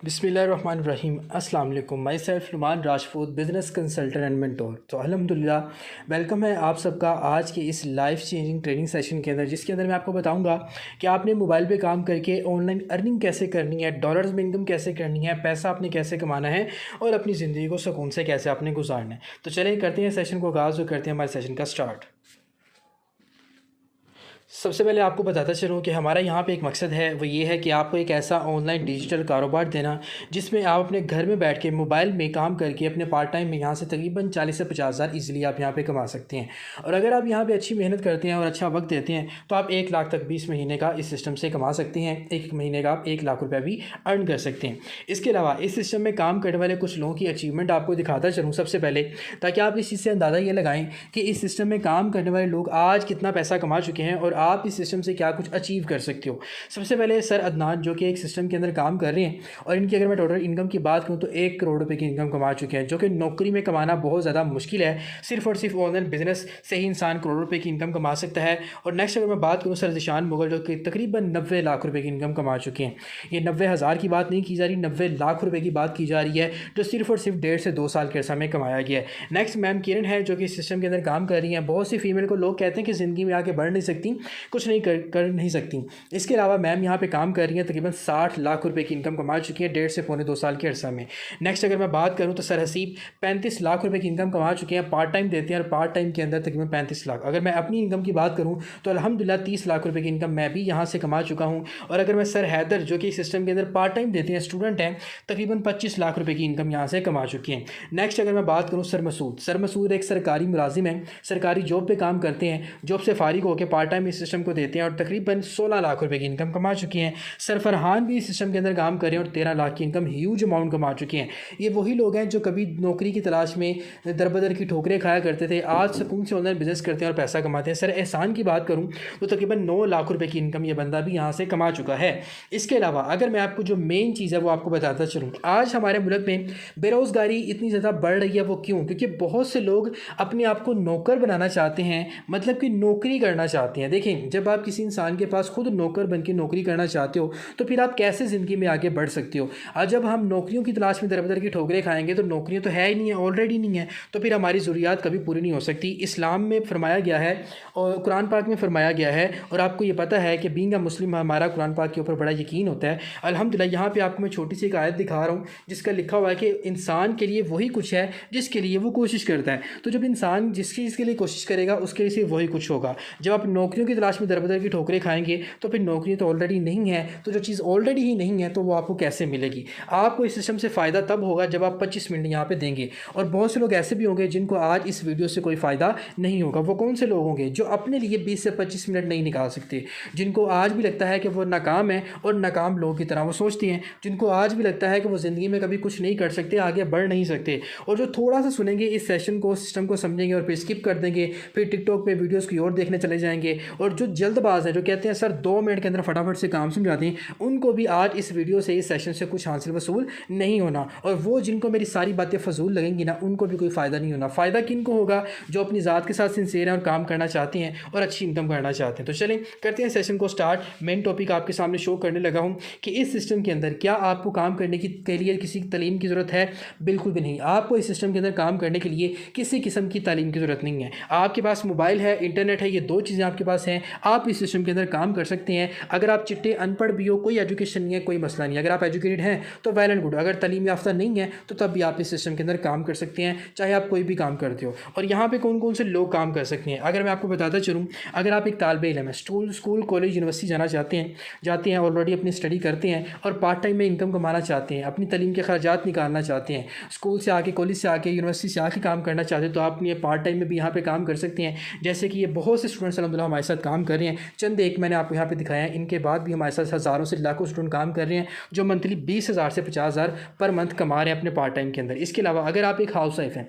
बिस्मिल्लाहिर्रहमानिर्रहीम। अस्सलाम वालेकुम। My self Numan Rajput, business consultant and mentor. तो अल्हम्दुलिल्लाह वेलकम है आप सबका आज के इस लाइफ चेंजिंग ट्रेनिंग सेशन के अंदर, जिसके अंदर मैं आपको बताऊंगा कि आपने मोबाइल पे काम करके ऑनलाइन अर्निंग कैसे करनी है, डॉलर्स में इनकम कैसे करनी है, पैसा आपने कैसे कमाना है और अपनी ज़िंदगी को सुकून से कैसे आपने गुजारना है। तो चलिए करते हैं सेशन को आगाज़ और करते हैं हमारे सेशन का स्टार्ट। सबसे पहले आपको बताता चलूँ कि हमारा यहाँ पे एक मकसद है, वो ये है कि आपको एक ऐसा ऑनलाइन डिजिटल कारोबार देना जिसमें आप अपने घर में बैठ के मोबाइल में काम करके अपने पार्ट टाइम में यहाँ से तकरीबन 40 से 50 हज़ार ईज़िली आप यहाँ पे कमा सकते हैं। और अगर आप यहाँ पे अच्छी मेहनत करते हैं और अच्छा वक्त देते हैं तो आप 1 लाख तक 20 महीने का इस सिस्टम से कमा सकते हैं। एक महीने का आप 1 लाख रुपये भी अर्न कर सकते हैं। इसके अलावा इस सिस्टम में काम करने वाले कुछ लोगों की अचीवमेंट आपको दिखाता चलूँ सबसे पहले, ताकि आप इस चीज़ से अंदाज़ा ये लगाएं कि इस सिस्टम में काम करने वाले लोग आज कितना पैसा कमा चुके हैं और आप इस सिस्टम से क्या कुछ अचीव कर सकते हो। सबसे पहले सर अदनान, जो कि एक सिस्टम के अंदर काम कर रहे हैं और इनकी अगर मैं टोटल इनकम की बात करूँ तो 1 करोड़ रुपए की इनकम कमा चुके हैं, जो कि नौकरी में कमाना बहुत ज़्यादा मुश्किल है। सिर्फ और सिर्फ ऑनलाइन बिजनेस से ही इंसान करोड़ रुपए की इनकम कमा सकता है। और नेक्स्ट अगर मैं बात करूँ सर ज़ीशान मुगल, जो कि तकरीबन 90 लाख रुपए की इनकम कमा चुके हैं। ये 90,000 की बात नहीं की जा रही, 90 लाख रुपए की बात की जा रही है, जो सिर्फ और सिर्फ 1.5 से 2 साल के अर्सा में कमाया गया है। नेक्स्ट मैम किरण है, जो कि सिस्टम के अंदर काम कर रही हैं। बहुत सी फीमेल को लोग कहते हैं कि ज़िंदगी में आगे बढ़ नहीं सकती, कुछ नहीं कर नहीं सकती। इसके अलावा मैम यहाँ पे काम कर रही हैं, तकरीबन 60 लाख रुपए की इनकम कमा चुकी है 1.5 से पौने 2 साल के अर्सा में। नेक्स्ट अगर मैं बात करूँ तो सर हसीब 35 लाख रुपए की इनकम कमा चुके हैं। पार्ट टाइम देते हैं और पार्ट टाइम के अंदर तकरीबन 35 लाख। अगर मैं अपनी इनकम की बात करूँ तो अल्हम्दुलिल्लाह 30 लाख रुपए की इनकम मैं भी यहाँ से कमा चुका हूँ। और अगर मैं सर हैदर, जो कि सिस्टम के अंदर पार्ट टाइम देते हैं, स्टूडेंट हैं, तकरीबन 25 लाख रुपए की इनकम यहाँ से कमा चुके हैं। नेक्स्ट अगर मैं बात करूँ सर मसूद एक सरकारी मुलाजिम है, सरकारी जॉब पे काम करते हैं, जॉब से फारिग होकर पार्ट टाइम इस सिस्टम को देते हैं और तकरीबन 16 लाख रुपए की इनकम कमा चुके हैं। सर फरहान भी इस सिस्टम के अंदर काम कर रहे हैं और 13 लाख की इनकम ह्यूज अमाउंट कमा चुके हैं। ये वही लोग हैं जो कभी नौकरी की तलाश में दरबदर की ठोकरें खाया करते थे, आज सुकून से ऑनलाइन बिजनेस करते हैं और पैसा कमाते हैं। सर एहसान की बात करूँ तो तकरीबन 9 लाख रुपए की इनकम ये बंदा भी यहाँ से कमा चुका है। इसके अलावा अगर मैं आपको जो मेन चीज़ है वो आपको बताता चलूँ, आज हमारे मुल्क में बेरोज़गारी इतनी ज़्यादा बढ़ रही है। वो क्यों? क्योंकि बहुत से लोग अपने आप को नौकर बनाना चाहते हैं, मतलब कि नौकरी करना चाहते हैं। देखें, जब आप किसी इंसान के पास खुद नौकर बन के नौकरी करना चाहते हो तो फिर आप कैसे ज़िंदगी में आगे बढ़ सकते हो। आज जब हम नौकरियों की तलाश में दर-बदर की ठोकरें खाएंगे तो नौकरियां तो है ही नहीं है, ऑलरेडी नहीं है, तो फिर हमारी ज़रूरियात कभी पूरी नहीं हो सकती। इस्लाम में फरमाया गया है और कुरान पाक में फरमाया गया है, और आपको ये पता है कि बीइंग अ मुस्लिम हमारा कुरान पाक के ऊपर बड़ा यकीन होता है। अल्हम्दुलिल्लाह यहाँ पे आपको मैं छोटी सी एक आयत दिखा रहा हूँ जिसका लिखा हुआ है कि इंसान के लिए वही कुछ है जिसके लिए वो कोशिश करता है। तो जब इंसान जिस चीज़ के लिए कोशिश करेगा उसके लिए सिर्फ वही कुछ होगा। जब आप नौकरियों की तलाश में दर-बदर की ठोकरें खाएंगे तो फिर नौकरी तो ऑलरेडी नहीं है, तो जो चीज़ ऑलरेडी ही नहीं है तो वो आपको कैसे मिलेगी। आपको इस सिस्टम से फ़ायदा तब होगा जब आप 25 मिनट यहाँ पे देंगे। और बहुत से लोग ऐसे भी होंगे जिनको आज इस वीडियो से कोई फ़ायदा नहीं होगा। वो कौन से लोग होंगे जो अपने लिए 20 से 25 मिनट नहीं निकाल सकते, जिनको आज भी लगता है कि वो नाकाम है और नाकाम लोगों की तरह वो सोचते हैं, जिनको आज भी लगता है कि वो ज़िंदगी में कभी कुछ नहीं कर सकते, आगे बढ़ नहीं सकते, और जो थोड़ा सा सुनेंगे इस सेशन को, सिस्टम को समझेंगे और फिर स्किप कर देंगे, फिर टिकटॉक पे वीडियोस की और देखने चले जाएंगे, और जो जल्दबाज है, जो कहते हैं सर 2 मिनट के अंदर फटाफट से काम समझाते हैं, उनको भी आज इस वीडियो से, इस सेशन से कुछ हासिल वसूल नहीं होना। और वो जिनको मेरी सारी बातें फजूल लगेंगी ना, उनको भी कोई फ़ायदा नहीं होना। फ़ायदा किनको होगा? जो अपनी ज़ात के साथ सिंसियर हैं और काम करना चाहते हैं और अच्छी इनकम करना चाहते हैं। तो चलें करते हैं सेशन को स्टार्ट। मेन टॉपिक आपके सामने शो करने लगा हूँ कि इस सिस्टम के अंदर क्या आपको काम करने के लिए किसी तालीम की ज़रूरत है? बिल्कुल भी नहीं। आपको इस सिस्टम के अंदर काम करने के लिए किसी किस्म की तालीम की ज़रूरत नहीं है। आपके पास मोबाइल है, इंटरनेट है, ये 2 चीज़ें आपके पास हैं, आप इस सिस्टम के अंदर काम कर सकते हैं। अगर आप चिट्टे अनपढ़ भी हो, कोई एजुकेशन नहीं है, कोई मसला नहीं है। अगर आप एजुकेटेड हैं तो वेल एंड गुड, अगर तालीम याफ्ता नहीं है तो तब भी आप इस सिस्टम के अंदर काम कर सकते हैं, चाहे आप कोई भी काम करते हो। और यहाँ पे कौन कौन से लोग काम कर सकते हैं अगर मैं आपको बताता चलूँ। अगर आप एक तालिब इल्म है, स्कूल कॉलेज यूनिवर्सिटी जाना जाते हैं, ऑलरेडी अपनी स्टडी करते हैं और पार्ट टाइम में इनकम कमाना चाहते हैं, अपनी तालीम के खर्चात निकालना चाहते हैं, स्कूल से आके, कॉलेज से आके, यूनिवर्सिटी से आके काम करना चाहते हैं, तो आप अपनी पार्ट टाइम में भी यहाँ पे काम कर सकते हैं। जैसे कि ये बहुत से स्टूडेंट्स अल्हम्दुलिल्लाह हमारे साथ काम कर रहे हैं। चंद एक मैंने आपको यहाँ पे दिखाया है, इनके बाद भी हमारे साथ हज़ारों से लाखों स्टूडेंट काम कर रहे हैं जो मंथली 20,000 से 50,000 पर मंथ कमा रहे हैं अपने पार्ट टाइम के अंदर। इसके अलावा अगर आप एक हाउस वाइफ हैं,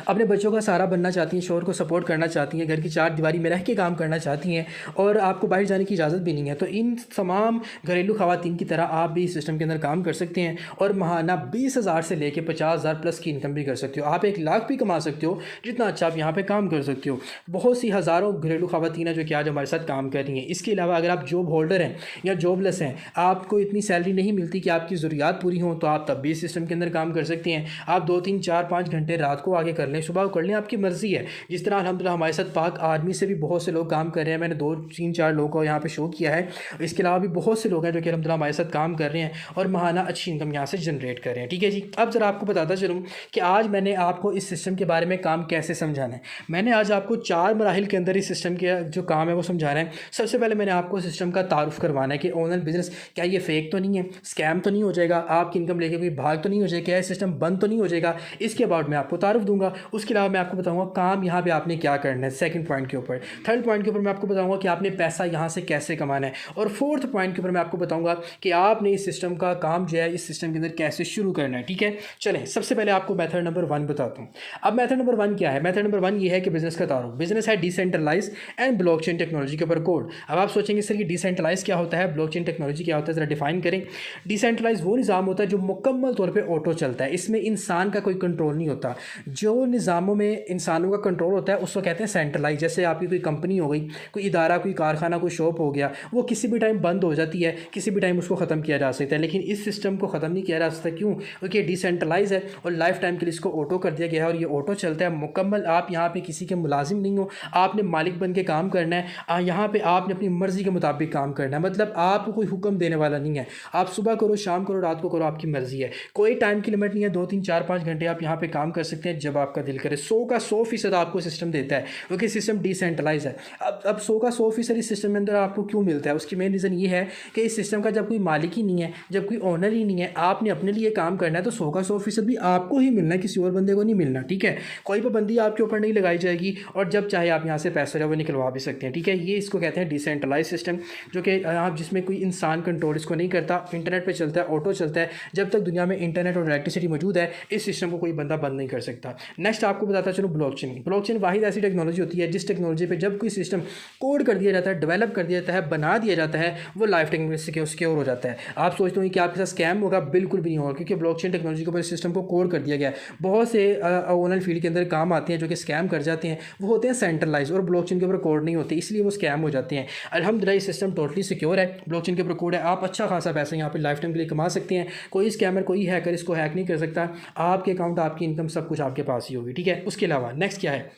अपने बच्चों का सहारा बनना चाहती हैं, शौहर को सपोर्ट करना चाहती हैं, घर की चार दीवारी में रह के काम करना चाहती हैं और आपको बाहर जाने की इजाज़त भी नहीं है, तो इन तमाम घरेलू ख़वातीन की तरह आप भी इस सिस्टम के अंदर काम कर सकते हैं और माहाना 20,000 से लेके 50,000 प्लस की इनकम भी कर सकते हो। आप 1 लाख भी कमा सकते हो, जितना अच्छा आप यहाँ पे काम कर सकते हो। बहुत सी हज़ारों घरेलू ख़वातीन हैं जो कि आज हमारे साथ काम कर रही हैं। इसके अलावा अगर आप जॉब होल्डर हैं या जॉबलेस हैं, आपको इतनी सैलरी नहीं मिलती कि आपकी ज़रूरियात पूरी हों, तो आप तब भी इस सिस्टम के अंदर काम कर सकते हैं। आप 2, 3, 4, 5 घंटे रात को आगे कर लें, सुबह कर लें, आपकी मर्ज़ी है। जिस तरह अल्हम्दुलिल्लाह हमारे साथ पाक आर्मी से भी बहुत से लोग काम कर रहे हैं, मैंने 2, 3, 4 लोगों को यहाँ पे शो किया है। इसके अलावा भी बहुत से लोग हैं जो कि अल्हम्दुलिल्लाह हमारे साथ काम कर रहे हैं और माहाना अच्छी इनकम यहाँ से जनरेट कर रहे हैं। ठीक है जी। अब ज़रा आपको बताता चलूँ कि आज मैंने आपको इस सिस्टम के बारे में काम कैसे समझाना है। मैंने आज आपको 4 मराहिल के अंदर इस सिस्टम के जो काम है वो समझाना है। सबसे पहले मैंने आपको सिस्टम का तारुफ़ करवाना है कि ऑनलाइन बिज़नेस क्या ये फ़ेक तो नहीं है, स्कैम तो नहीं हो जाएगा, आपकी इनकम लेके कोई भाग तो नहीं हो जाएगा, क्या ये सिस्टम बंद तो नहीं हो जाएगा। इसके अबाउट मैं आपको तारुफ़ दूँगा। उसके अलावा मैं आपको बताऊँगा काम यहाँ पे आपने क्या करना है सेकंड पॉइंट के ऊपर। थर्ड पॉइंट के ऊपर मैं आपको बताऊँगा कि आपने पैसा यहाँ से कैसे कमाना है और फोर्थ पॉइंट के ऊपर मैं आपको बताऊँगा कि आपने इस सिस्टम का काम जो है इस सिस्टम के अंदर कैसे शुरू करना है। ठीक है, चलें सबसे पहले आपको मेथड नंबर 1 बताता हूँ। अब मेथड नंबर 1 क्या है? मेथड नंबर 1 ये है कि बिज़नेस का तारुफ। बिज़नेस है डिसेंट्रलाइज एंड ब्लॉकचेन टेक्नोलॉजी के ऊपर कोड। अब आप सोचेंगे सर ये डिसेंट्रलाइज क्या होता है, ब्लॉकचेन टेक्नोलॉजी क्या होता है, ज़रा डिफाइन करें। डिसेंट्रलाइज वो निज़ाम होता है जो मुकम्मल तौर पर ऑटो चलता है, इसमें इंसान का कोई कंट्रोल नहीं होता। जो निज़ामों में इंसानों का कंट्रोल होता है उसको कहते हैं सेंट्रलाइज। जैसे आपकी कोई कंपनी हो गई, कोई इदारा, कोई कारखाना, कोई शॉप हो गया, वो किसी भी टाइम बंद हो जाती है, किसी भी टाइम उसको ख़त्म किया जा सकता है, लेकिन इस सिस्टम को ख़त्म नहीं किया जा सकता। क्यों? क्योंकि डिसेंट्रलाइज है और लाइफ टाइम के लिए इसको ऑटो कर दिया गया है और ये ऑटो चलता है मुकम्मल। आप यहाँ पे किसी के मुलाजिम नहीं हो, आपने मालिक बन के काम करना है। यहाँ पे आपने अपनी मर्ज़ी के मुताबिक काम करना है, मतलब आपको कोई हुक्म देने वाला नहीं है। आप सुबह करो, शाम करो, रात को करो, आपकी मर्ज़ी है। कोई टाइम की लिमिट नहीं है। 2, 3, 4, 5 घंटे आप यहाँ पे काम कर सकते हैं जब आपका दिल करे। 100 का 100% आपको सिस्टम देता है क्योंकि सिस्टम डिसेंट्रलाइज है। अब 100 का 100% इस सिस्टम के अंदर आपको क्यों मिलता है? उसकी मेन रीज़न ये है कि इस सिस्टम का जब कोई मालिक ही नहीं है, जब कोई ओनर ही नहीं है, आपने अपने लिए काम करना है, तो 100 का 100% भी आपको ही मिलना है, किसी और बंदे को नहीं मिलना। ठीक है, कोई पाबंदी आपके ऊपर नहीं लगाई जाएगी और जब चाहे आप यहाँ से पैसा जो वो निकलवा भी सकते हैं। ठीक है, ये इसको कहते हैं डिसेंट्रलाइज सिस्टम, जो कि आप जिसमें कोई इंसान कंट्रोल इसको नहीं करता, इंटरनेट पर चलता है, ऑटो चलता है। जब तक दुनिया में इंटरनेट और इलेक्ट्रिसिटी मौजूद है, इस सिस्टम को कोई बंदा बंद नहीं कर सकता। नेक्स्ट आपको बताता चलो ब्लॉकचेन। ब्लॉकचेन वाहिद ऐसी टेक्नोलॉजी होती है जिस टेक्नोलॉजी पे जब कोई सिस्टम कोड कर दिया जाता है, डेवलप कर दिया जाता है, बना दिया जाता है, वो लाइफ टाइम सिक्योर हो जाता है। आप सोचते हो कि आपके साथ स्कैम होगा, बिल्कुल भी नहीं होगा, क्योंकि ब्लॉकचेन टेक्नोलॉजी के ऊपर सिस्टम को कोड कर दिया गया है। बहुत से ऑनलाइन फील्ड के अंदर काम आते हैं जो कि स्कैम कर जाते हैं, वो होते हैं सेंट्रलाइज और ब्लॉकचेन के ऊपर कोड नहीं होते, इसलिए वो स्कैम हो जाते हैं। अल्हम्दुलिल्लाह ये सिस्टम टोटली सिक्योर है, ब्लॉकचेन के ऊपर कोड है, आप अच्छा खासा पैसा यहाँ पर लाइफ टाइम के लिए कमा सकते हैं। कोई स्कैमर, कोई हैकर इसको हैक नहीं कर सकता। आपके अकाउंट, आपकी इनकम, सब कुछ आपके पास ही होगी। ठीक है, उसके अलावा नेक्स्ट क्या है,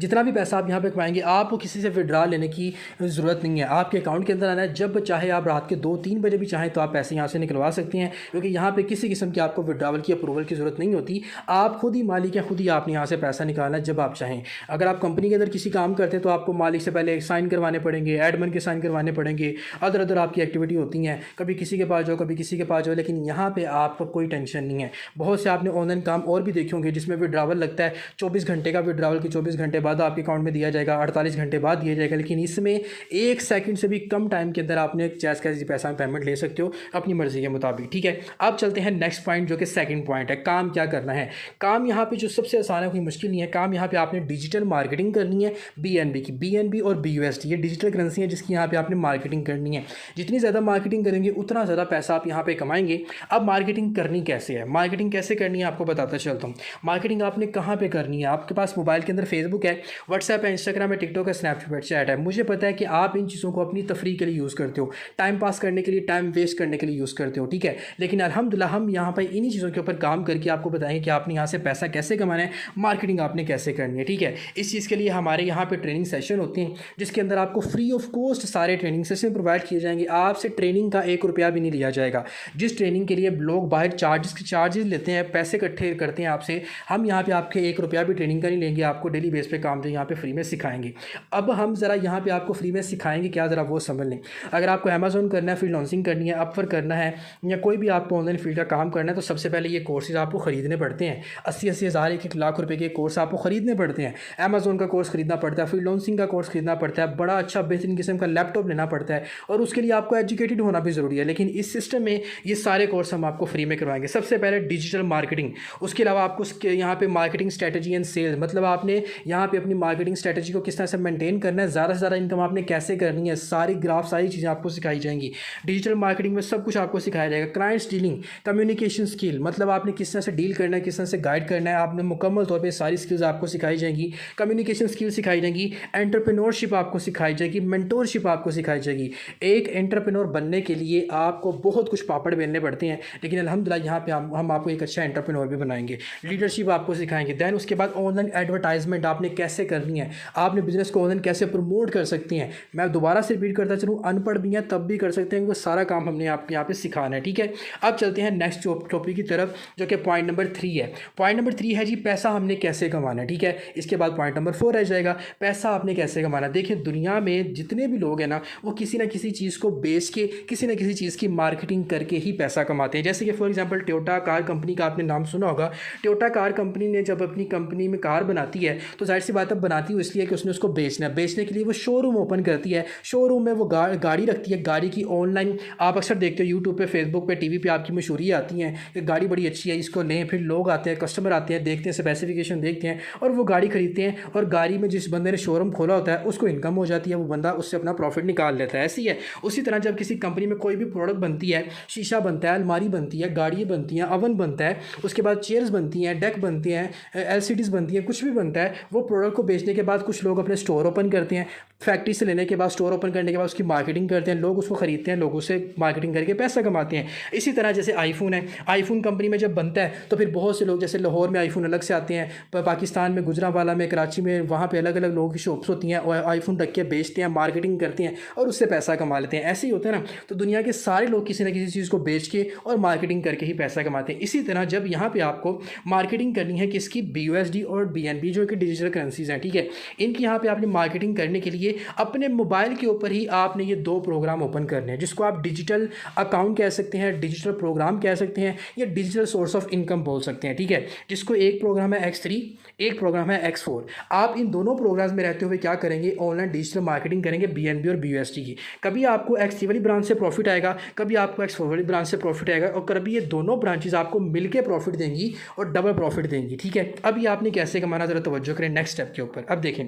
जितना भी पैसा आप यहाँ पे कमाएंगे आपको किसी से विड्रॉ लेने की ज़रूरत नहीं है। आपके अकाउंट के अंदर आना है, जब चाहे आप रात के 2-3 बजे भी चाहें तो आप पैसे यहाँ से निकलवा सकते हैं, क्योंकि यहाँ पे किसी किस्म की आपको विड्रॉवल की अप्रूवल की ज़रूरत नहीं होती। आप खुद ही मालिक हैं, खुद ही आपने यहाँ से पैसा निकालना है जब आप चाहें। अगर आप कंपनी के अंदर किसी काम करते हैं तो आपको मालिक से पहले साइन करवाने पड़ेंगे, एडमिन के साइन करवाने पड़ेंगे, अदर आपकी एक्टिविटी होती हैं, कभी किसी के पास जाओ, कभी किसी के पास जाओ, लेकिन यहाँ पर आपको कोई टेंशन नहीं है। बहुत से आपने ऑनलाइन काम और भी देखे होंगे जिसमें विड्रॉवल लगता है, 24 घंटे का विड्रॉवल की 24 घंटे बाद आपके अकाउंट में दिया जाएगा, 48 घंटे बाद दिया जाएगा, लेकिन इसमें 1 सेकंड से भी कम टाइम के अंदर आपने जैस कैसे पैसा पेमेंट ले सकते हो अपनी मर्जी के मुताबिक। ठीक है, अब चलते हैं नेक्स्ट पॉइंट जो कि सेकंड पॉइंट है, काम क्या करना है। काम यहाँ पे जो सबसे आसान है, कोई मुश्किल नहीं है। काम यहाँ पे आपने डिजिटल मार्केटिंग करनी है BNB की। BNB और BUSD ये डिजिटल करेंसी है जिसकी यहाँ पे आपने मार्केटिंग करनी है। जितनी ज़्यादा मार्केटिंग करेंगे उतना ज़्यादा पैसा आप यहाँ पे कमाएंगे। अब मार्केटिंग करनी कैसे है, मार्केटिंग कैसे करनी है आपको बताता चलता हूँ। मार्केटिंग आपने कहाँ पर करनी है, आपके पास मोबाइल के अंदर फेसबुक है, व्हाट्सएप है, इंस्टाग्राम है, टिकटॉक है, स्नैपचैट चैट है। मुझे पता है कि आप इन चीज़ों को अपनी तफरीह के लिए यूज़ करते हो, टाइम पास करने के लिए, टाइम वेस्ट करने के लिए यूज़ करते हो। ठीक है, लेकिन अल्हम्दुलिल्लाह हम यहाँ पर इन्हीं चीज़ों के ऊपर काम करके आपको बताएंगे कि आपने यहाँ से पैसा कैसे कमाना है, मार्केटिंग आपने कैसे करनी है। ठीक है, इस चीज़ के लिए हमारे यहाँ पर ट्रेनिंग सेशन होते हैं जिसके अंदर आपको फ्री ऑफ कॉस्ट सारे ट्रेनिंग सेशन प्रोवाइड किए जाएंगे। आपसे ट्रेनिंग का 1 रुपया भी नहीं लिया जाएगा। जिस ट्रेनिंग के लिए लोग बाहर चार्जेस लेते हैं, पैसे इकट्ठे करते हैं आपसे, हम यहाँ पर आपके 1 रुपया भी ट्रेनिंग का नहीं लेंगे। आपको डेली बेस पे काम जो यहाँ पे फ्री में सिखाएंगे। अब हम ज़रा यहाँ पे आपको फ्री में सिखाएंगे क्या, ज़रा वो समझ लें। अगर आपको अमेज़न करना है, फ्रीलांसिंग करनी है, अपवर्क करना है, या कोई भी आपको ऑनलाइन फील्ड का काम करना है, तो सबसे पहले ये कोर्सेज आपको ख़रीदने पड़ते हैं। 80-80 हज़ार, 1-1 लाख रुपए के कोर्स आपको ख़रीदने पड़ते हैं। अमेज़न का कोर्स खरीदना पड़ता है, फ्रीलांसिंग का कोर्स खरीदना पड़ता है, बड़ा अच्छा बेहतरीन किस्म का लैपटॉप लेना पड़ता है, और उसके लिए आपको एजुकेटेड होना भी ज़रूरी है। लेकिन इस सिस्टम में ये सारे कोर्स हम आपको फ्री में करवाएंगे। सबसे पहले डिजिटल मार्केटिंग, उसके अलावा आपको यहाँ पे मार्केटिंग स्ट्रेटजी एंड सेल्स, मतलब आपने यहाँ पे अपनी मार्केटिंग स्ट्रेटजी को किस तरह से मेंटेन करना है, ज़्यादा से ज़्यादा इनकम आपने कैसे करनी है, सारी ग्राफ, सारी चीज़ें आपको सिखाई जाएंगी। डिजिटल मार्केटिंग में सब कुछ आपको सिखाया जाएगा। क्लाइंट्स डीलिंग, कम्युनिकेशन स्किल, मतलब आपने किस तरह से डील करना है, किस तरह से गाइड करना है, आपने मुकम्मल तौर पर सारी स्किल्स आपको सिखाई जाएंगी। कम्युनिकेशन स्किल सिखाई जाएंगी, एंटरप्रेन्योरशिप आपको सिखाई जाएगी, मेंटोरशिप आपको सिखाई जाएगी। एक एंटरप्रेन्योर बनने के लिए आपको बहुत कुछ पापड़ बेलने पड़ते हैं, लेकिन अल्हम्दुलिल्लाह यहाँ पे हम आपको एक अच्छा एंटरप्रेन्योर भी बनाएंगे। लीडरशिप आपको सिखाएंगे। दैन उसके बाद ऑनलाइन एडवर्टाइजमेंट आपने कैसे करनी है, आपने बिजनेस को ऑनलाइन कैसे प्रमोट कर सकती हैं। मैं दोबारा से रिपीट करता चलूँ, अनपढ़ भी हैं तब भी कर सकते हैं, क्योंकि सारा काम हमने आपको यहाँ पे सिखाना है, ठीक है। अब चलते हैं नेक्स्ट टॉपिक की तरफ, जो कि पॉइंट नंबर 3 है। पॉइंट नंबर 3 है जी, पैसा हमने कैसे कमाना है, ठीक है। इसके बाद पॉइंट नंबर 4 रह जाएगा, पैसा आपने कैसे कमाना। देखिए, दुनिया में जितने भी लोग हैं ना, वो किसी ना किसी चीज़ को बेच के, किसी ना किसी चीज़ की मार्केटिंग करके ही पैसा कमाते हैं। जैसे कि for example Toyota car company का आपने नाम सुना होगा। टोयोटा कार कंपनी ने जब अपनी कंपनी में कार बनाती है, तो जाहिर सी बात है बनाती है इसलिए कि उसने उसको बेचना है। बेचने के लिए वो शोरूम ओपन करती है, शोरूम में वो गाड़ी रखती है। गाड़ी की ऑनलाइन आप अक्सर देखते हो यूट्यूब पे, फेसबुक पे, टीवी पे आपकी मशहूरी आती हैं कि गाड़ी बड़ी अच्छी है, इसको लें। फिर लोग आते हैं, कस्टमर आते हैं, देखते हैं, स्पेसिफिकेशन देखते हैं और वो गाड़ी खरीदते हैं। और गाड़ी में जिस बंदे ने शोरूम खोला होता है उसको इनकम हो जाती है, वो बंदा उससे अपना प्रॉफिट निकाल लेता है। ऐसी है। उसी तरह जब किसी कंपनी में कोई भी प्रोडक्ट बनती है, शीशा बनता है, अलमारी बनती है, गाड़ी बनती हैं, अवन बनता है, उसके बाद चेयर्स बनती हैं, डेक बनते हैं, LCDs बनती हैं, कुछ भी बनता है, वो प्रोडक्ट को बेचने के बाद कुछ लोग अपने स्टोर ओपन करते हैं। फैक्ट्री से लेने के बाद, स्टोर ओपन करने के बाद उसकी मार्केटिंग करते हैं, लोग उसको खरीदते हैं, लोगों से मार्केटिंग करके पैसा कमाते हैं। इसी तरह जैसे आईफोन है, आईफोन कंपनी में जब बनता है तो फिर बहुत से लोग, जैसे लाहौर में आईफोन अलग से आते हैं, पाकिस्तान में गुजरांवाला में, कराची में, वहाँ पे अलग अलग लोगों की शॉप्स होती हैं और आईफोन रख के बेचते हैं, मार्केटिंग करते हैं और उससे पैसा कमा लेते हैं। ऐसे ही होता है ना। तो दुनिया के सारे लोग किसी न किसी चीज़ को बेच के और मार्केटिंग करके ही पैसा कमाते हैं। इसी तरह जब यहाँ पे आपको मार्केटिंग करनी है किसकी, BUSD और BNB, जो कि डिजिटल करेंसीज हैं, ठीक है। इनकी यहाँ पे आपने मार्केटिंग करने के लिए अपने मोबाइल के ऊपर ही आपने ये 2 प्रोग्राम ओपन करने हैं, जिसको आप डिजिटल अकाउंट कह सकते हैं, डिजिटल प्रोग्राम कह सकते हैं, या डिजिटल सोर्स ऑफ इनकम बोल सकते हैं, ठीक है। जिसको एक प्रोग्राम है X3, एक प्रोग्राम है X4। आप इन दोनों प्रोग्राम्स में रहते हुए क्या करेंगे, ऑनलाइन डिजिटल मार्केटिंग करेंगे BNB और BUSD की। कभी आपको X3 वाली ब्रांच से प्रॉफिट आएगा, कभी आपको X4 वाली ब्रांच से प्रॉफिट आएगा, और कभी ये दोनों ब्रांचेज आपको मिलकर प्रॉफिट देंगी और डबल प्रॉफिट देंगी, ठीक है। अब ये आपने कैसे कमाना, जरा तवज्जो करें नेक्स्ट स्टेप के ऊपर। अब देखें,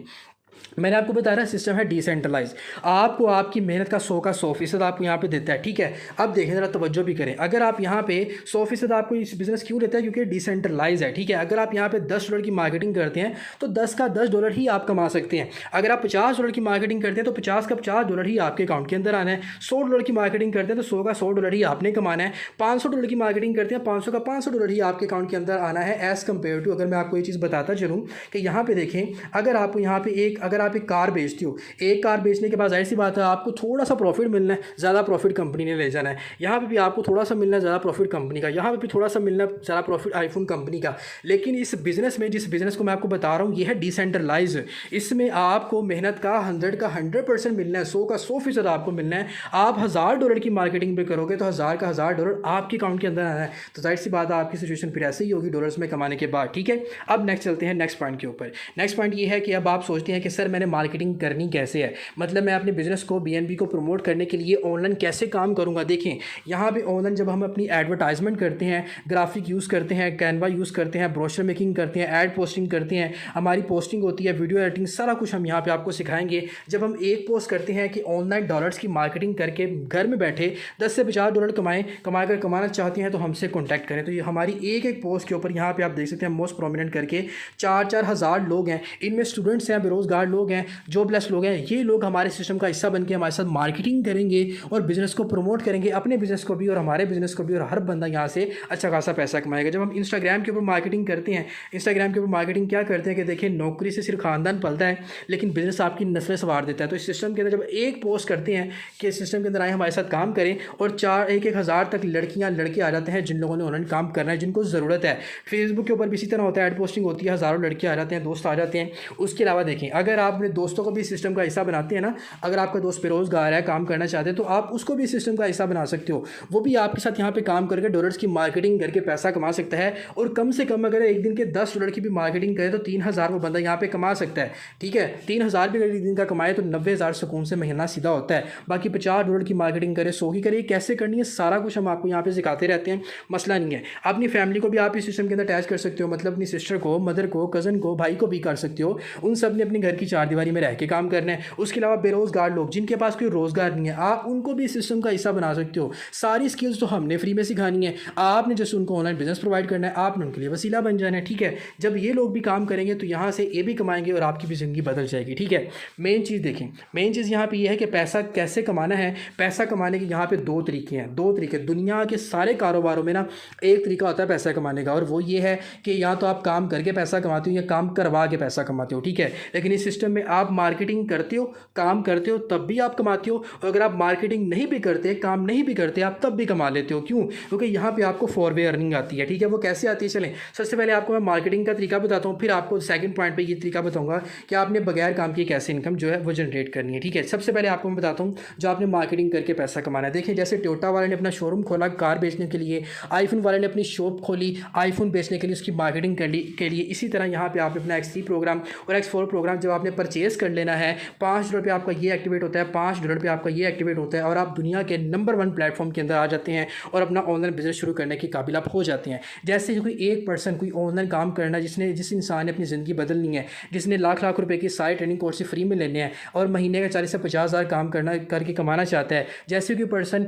मैंने आपको बता रहा सिस्टम है डिसेंट्रलाइज। आपको आपकी मेहनत का 100 का 100% आपको यहाँ पे देता है, ठीक है। अब देखें, ज़रा तवज्जो भी करें। अगर आप यहाँ पे 100% आपको इस बिज़नेस क्यों देता है, क्योंकि डिसेंट्रलाइज है, ठीक है। अगर आप यहाँ पे $10 की मार्केटिंग करते हैं तो 10 का $10 ही आप कमा सकते हैं। अगर आप $50 की मार्केटिंग करते हैं तो 50 का $50 ही आपके अकाउंट के अंदर आना है। $100 की मार्केटिंग करते हैं तो 100 का $100 ही आपने कमाना है। $500 की मार्केटिंग करते हैं, 500 का $500 ही आपके अकाउंट के अंदर आना है। एज़ कम्पेयर टू, अगर मैं आपको ये चीज़ बताता चलूँ कि यहाँ पे देखें, अगर आपको यहाँ पे अगर आप एक कार बेचते हो, एक कार बेचने के बाद जाहिर सी बात है आपको थोड़ा सा प्रॉफिट मिलना है, ज़्यादा प्रॉफिट कंपनी ने ले जाना है। यहाँ पे भी आपको थोड़ा सा मिलना है, ज़्यादा प्रॉफिट कंपनी का। यहाँ पे भी थोड़ा सा मिलना है, ज़्यादा प्रॉफिट आईफोन कंपनी का। लेकिन इस बिज़नेस में, जिस बिज़नेस को मैं आपको बता रहा हूँ, ये है डिसेंट्रलाइज। इसमें आपको मेहनत का 100 का 100% मिलना है, 100 का 100% आपको मिलना है। आप $1000 की मार्केटिंग पे करोगे तो 1000 का $1000 आपके अकाउंट के अंदर आना है। तो जाहिर सी बात है आपकी सिचुएशन फिर ऐसे ही होगी डॉलर्स में कमाने के बाद, ठीक है। अब नेक्स्ट चलते हैं नेक्स्ट पॉइंट के ऊपर। नेक्स्ट पॉइंट ये है कि अब आप सोचते हैं कि सर मैंने मार्केटिंग करनी कैसे है, मतलब मैं अपने बिज़नेस को BNB को प्रमोट करने के लिए ऑनलाइन कैसे काम करूंगा। देखें, यहाँ पे ऑनलाइन जब हम अपनी एडवर्टाइजमेंट करते हैं, ग्राफिक यूज़ करते हैं, कैनवा यूज़ करते हैं, ब्रोशर मेकिंग करते हैं, ऐड पोस्टिंग करते हैं, हमारी पोस्टिंग होती है, वीडियो एडिटिंग, सारा कुछ हम यहाँ पे आपको सिखाएंगे। जब हम एक पोस्ट करते हैं कि ऑनलाइन डॉलर्स की मार्केटिंग करके घर में बैठे $10 से $50 कमाना चाहते हैं तो हमसे कॉन्टैक्ट करें। तो ये हमारी एक पोस्ट के ऊपर यहाँ पर आप देख सकते हैं मोस्ट प्रोमिनेंट करके 4-4 हज़ार लोग हैं। इनमें स्टूडेंट्स हैं, बेरोज़गार बेरोज़गार लोग हैं, जॉबलेस लोग हैं, ये लोग हमारे सिस्टम का हिस्सा बन के हमारे साथ मार्केटिंग करेंगे और बिज़नेस को प्रमोट करेंगे, अपने बिज़नेस को भी और हमारे बिज़नेस को भी, और हर बंदा यहाँ से अच्छा खासा पैसा कमाएगा। जब हम इंस्टाग्राम के ऊपर मार्केटिंग करते हैं, इंस्टाग्राम के ऊपर मार्केटिंग क्या करते हैं कि देखिए नौकरी से सिर्फ खानदान पलता है, लेकिन बिज़नेस आपकी नस्लें संवार देता है। तो इस सिस्टम के अंदर जब एक पोस्ट करते हैं कि इस सिस्टम के अंदर आए हमारे साथ काम करें, और 1,000 तक लड़कियाँ लड़के आ जाते हैं जिन लोगों ने ऑनलाइन काम करना है, जिनको ज़रूरत है। फेसबुक के ऊपर भी इसी तरह होता है, ऐड पोस्टिंग होती है, हज़ारों लड़के आ जाते हैं, दोस्त आ जाते हैं। उसके अलावा देखें, अगर आप अपने दोस्तों को भी सिस्टम का हिस्सा बनाते हैं ना, अगर आपका दोस्त बेरोज़गार है, काम करना चाहते हैं, तो आप उसको भी सिस्टम का हिस्सा बना सकते हो। वो भी आपके साथ यहाँ पे काम करके डॉलर्स की मार्केटिंग करके पैसा कमा सकता है। और कम से कम अगर एक दिन के 10 डॉलर की भी मार्केटिंग करे तो 3,000 वो बंदा यहाँ पे कमा सकता है। ठीक है, 3,000 भी अगर एक दिन का कमाए तो 90,000 सुकून से महीना सीधा होता है। बाकी 50 डॉलर की मार्केटिंग करे, 100 की करे, कैसे करनी है सारा कुछ हम आपको यहाँ पे सिखाते रहते हैं, मसला नहीं है। अपनी फैमिली को भी आप इस सिस्टम के अंदर अटैच कर सकते हो, मतलब अपनी सिस्टर को, मदर को, कज़न को, भाई को भी कर सकते हो। उन सब ने अपने घर की चारदीवारी में रह के काम करना है। उसके अलावा बेरोज़गार लोग जिनके पास कोई रोज़गार नहीं है, आप उनको भी इस सिस्टम का हिस्सा बना सकते हो। सारी स्किल्स तो हमने फ्री में सिखानी है, आपने जैसे उनको ऑनलाइन बिजनेस प्रोवाइड करना है, आपने उनके लिए वसीला बन जाना है। ठीक है, जब ये लोग भी काम करेंगे तो यहाँ से ये भी कमाएंगे और आपकी भी ज़िंदगी बदल जाएगी। ठीक है, मेन चीज़ देखें, मेन चीज़ यहाँ पे ये है कि पैसा कैसे कमाना है। पैसा कमाने के यहाँ पे दो तरीके हैं, दो तरीके। दुनिया के सारे कारोबारों में ना एक तरीका होता है पैसा कमाने का, और वो ये है कि या तो आप काम करके पैसा कमाते हो या काम करवा के पैसा कमाते हो। ठीक है, लेकिन इस सिस्टम में आप मार्केटिंग करते हो, काम करते हो, तब भी आप कमाते हो, और अगर आप मार्केटिंग नहीं भी करते, काम नहीं भी करते, आप तब भी कमा लेते हो। क्यों? क्योंकि यहाँ पे आपको 4 वे अर्निंग आती है। ठीक है, वो कैसे आती है, चलें सबसे पहले आपको मैं मार्केटिंग का तरीका बताता हूँ, फिर आपको सेकंड पॉइंट पे ये तरीका बताऊंगा कि आपने बगैर काम किए कैसे इनकम जो है वो जनरेट करनी है। ठीक है, सबसे पहले आपको मैं बताता हूँ जो आपने मार्केटिंग करके पैसा कमाना है। देखिए, जैसे टोयोटा वाले ने अपना शोरूम खोला कार बेचने के लिए, आईफोन वाले ने अपनी शॉप खोली आईफोन बेचने के लिए, उसकी मार्केटिंग के लिए। इसी तरह यहाँ पे आपने अपना X3 प्रोग्राम और X4 प्रोग्राम जब आपने परचेज़ कर लेना है, $5 पे आपका ये एक्टिवेट होता है, $5 पे आपका ये एक्टिवेट होता है, और आप दुनिया के नंबर 1 प्लेटफॉर्म के अंदर आ जाते हैं और अपना ऑनलाइन बिजनेस शुरू करने के काबिल आप हो जाते हैं। जैसे कोई एक पर्सन कोई ऑनलाइन काम करना, जिस इंसान ने अपनी ज़िंदगी बदलनी है, जिसने लाख लाख रुपए की सारी ट्रेनिंग कोर्स फ्री में लेने हैं और महीने का 40 से 50,000 काम करके कमाना चाहता है। जैसे कोई पर्सन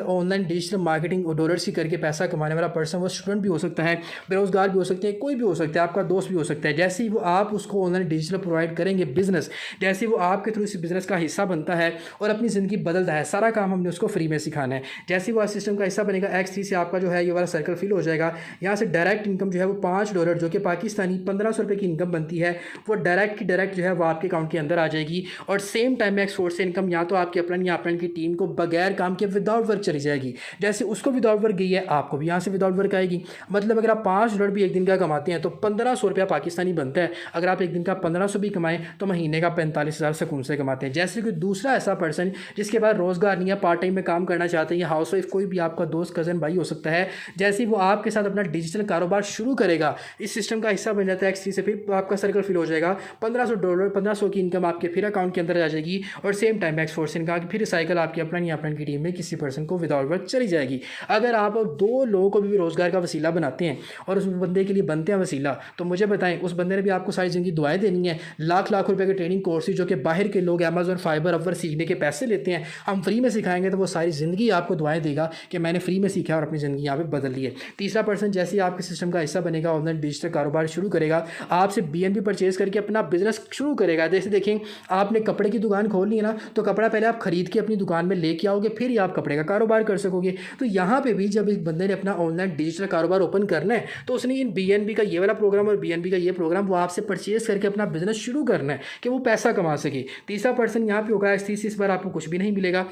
ऑनलाइन डिजिटल मार्केटिंग और डॉलर्स की करके पैसा कमाने वाला पर्सन, वो स्टूडेंट भी हो सकता है, बेरोजगार भी हो सकते हैं, कोई भी हो सकता है, आपका दोस्त भी हो सकता है। जैसे ही वो आप उसको ऑनलाइन डिजिटल प्रोवाइड करेंगे बिजनेस, जैसे ही वो आपके थ्रू इस बिजनेस का हिस्सा बनता है और अपनी ज़िंदगी बदलता है, सारा काम हमने उसको फ्री में सिखाना है। जैसे ही वो सिस्टम का हिस्सा बनेगा, X3 से आपका जो है ये वाला सर्कल फिल हो जाएगा। यहाँ से डायरेक्ट इनकम जो है वो $5 जो कि पाकिस्तानी 1500 रुपये की इनकम बनती है, वो डायरेक्ट की डायरेक्ट जो है वो आपके अकाउंट के अंदर आ जाएगी। और सेम टाइम में एक्सपोर्ट से इनकम या तो आपके अपने या अपने की टीम को बगैर काम के विदाउट वर्क चली जाएगी। जैसे उसको विदाउट वर्क गई है, आपको भी यहाँ से विदाउट वर्क आएगी। मतलब अगर आप $5 भी एक दिन का कमाते हैं तो 1500 रुपया पाकिस्तानी बनता है। अगर आप एक दिन का 1500 भी कमाएं तो महीने का 45,000 सुकून से कमाते हैं। जैसे कोई दूसरा ऐसा पर्सन जिसके पास रोजगार नहीं है, पार्ट टाइम में काम करना चाहते हैं, या हाउस वाइफ, कोई भी आपका दोस्त, कज़न, भाई हो सकता है, जैसे ही वो आपके साथ अपना डिजिटल कारोबार शुरू करेगा, इस सिस्टम का हिस्सा बन जाता है X3 से, फिर आपका सर्कल फिल हो जाएगा। $1500 की इनकम आपके फिर अकाउंट के अंदर आ जाएगी, और सेम टाइम एक्सपोर्ट से इनका फिर साइकिल आपकी अपनी या अपनी की टीम में किसी पर्सन को विदाउट वर्क चली जाएगी। अगर आप 2 लोगों को भी रोजगार का वसीला बनाते हैं और उस बंदे के लिए बनते हैं वसीला, तो मुझे बताएं उस बंदे ने भी आपको सारी ज़िंदगी दुआएं देनी है। लाख लाख रुपए के ट्रेनिंग कोर्सेज जो कि बाहर के लोग अमेजोन, फाइबर, अपवर सीखने के पैसे लेते हैं, हम फ्री में सिखाएंगे तो वो सारी ज़िंदगी आपको दुआएं देगा कि मैंने फ्री में सीखा और अपनी ज़िंदगी यहाँ पे बदल ली है। तीसरा पर्सन जैसे ही आपके सिस्टम का हिस्सा बनेगा, ऑनलाइन डिजिटल कारोबार शुरू करेगा, आपसे BNB परचेज करके अपना बिजनेस शुरू करेगा। जैसे देखें, आपने कपड़े की दुकान खोलनी है ना, तो कपड़ा पहले आप खरीद के अपनी दुकान में लेके आओगे, फिर ही आप कपड़े का कारोबार कर सकोगे। तो यहाँ पे भी जब इस बंदे ने अपना ऑनलाइन डिजिटल कारोबार ओपन करना है, तो उसने इन BNB का ये वाला प्रोग्राम और BNB का ये प्रोग्राम वो आपसे परचेज करके अपना बिजनेस शुरू करना है कि वो पैसा कमा सके। तीसरा पर्सन यहाँ पे होगा X3, इस बार आपको कुछ भी नहीं मिलेगा,